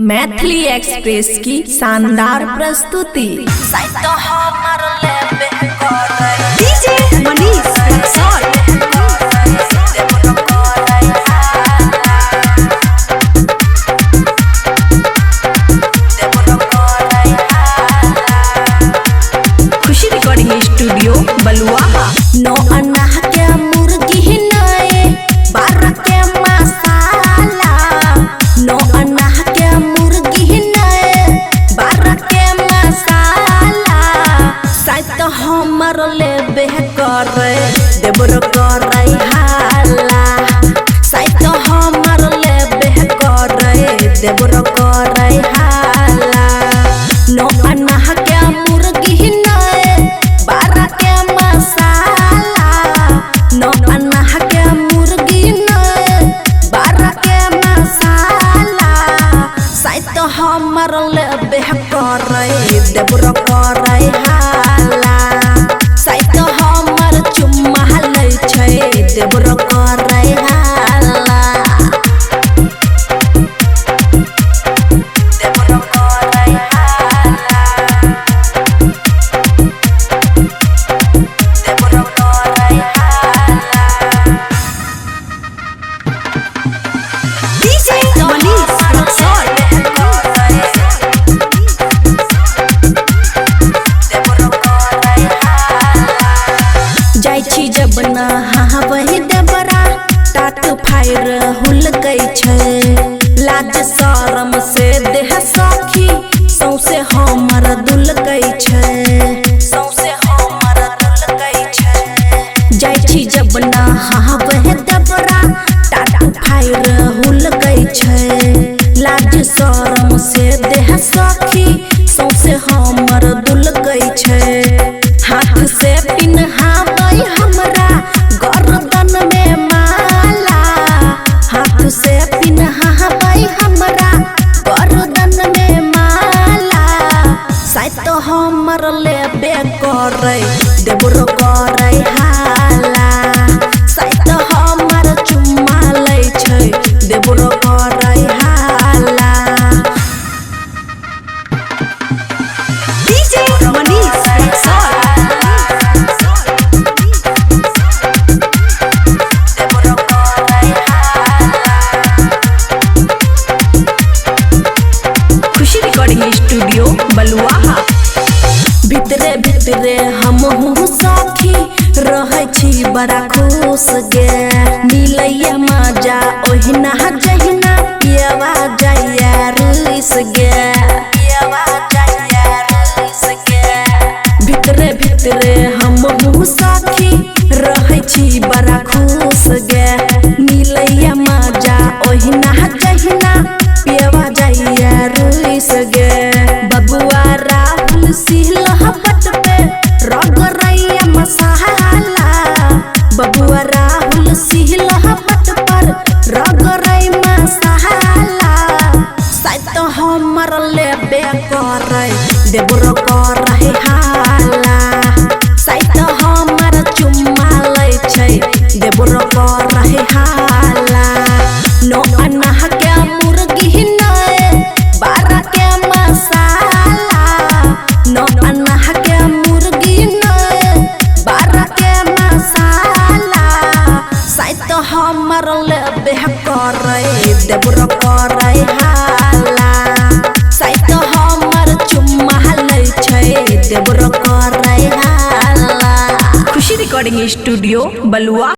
Maithili express की शानदार प्रस्तुति। डीजे मनीष रक्सौल। खुशी रिकॉर्डिंग स्टूडियो बलुआ। नो अन्ना के मुर्गी नए 12 के मसाला। नो अन्ना के मुर्गी नए 12 के मसाला। साथ हमर लेबे करे देवर करे हाला। साथ हमर लेबे करे देवर करे हाला। नो अन्ना के मुर्गी नए 12 के मसाला। नो अन्ना के मुर्गी नए 12 के मसाला। साथ हमर लेबे करे देवर करे हाला। साथ हमर चुम्मा लै छै देवर करे हाला। देवर करे हाला। देवर करे हाला। डीजे मनीष रक्सौल। जाइ छी जब नहावहि देवरा तात फायर हुलकै छै। लाज शरम से देह सखी सौसे हमर दुलकै छै। सौसे हमर दुलकै छै। जाइ छी जब नहावहि देवरा तात फायर हुलकै छै। लाज शरम से देह सखी सौसे हमर दुलकै छै। हाथ से पिन्हाबै हमरा गर्दन में माला। हाथ से पिन्हाबै हमरा गर्दन में माला। साथ हमर लेबे करे देवर करे हाला। साथ हमर चुम्मा लै छै देवर करे हाला। डीजे मनीष रक्सौल। खुशी रिकॉर्डिंग स्टूडियो बलुआ। भीतरे भीतरे हमहू सखी रहै छी बड़ा खुश गे। मिलैया मजा ओहिना जहिना पियवा जाइया रुइस गे। पियवा जाइया रुइस गे। भीतरे भीतरे हमहू सखी रहै छी बड़ा खुश गे। मिलैया मजा ओहिना जहिना पियवा जाइया रुइस गे। बबुआ राहुल सिहलह पट पे रगरैया मसाला। बबुआ राहुल सिहलह पट पर रगरै मसाला। साथ हमर लेबे करे देवर करे हाला। साथ हमर चुम्मा लै छै देवर करे हाला। नो अन्ना के मुर्गी नए 12 के मसाला। नो अन्ना के मुर्गी नए 12 के मसाला। साथ हमर लेबे करे देवर करे हाला। साथ हमर चुम्मा लै छै देवर करे हाला। खुशी रिकॉर्डिंग स्टूडियो बलुआ।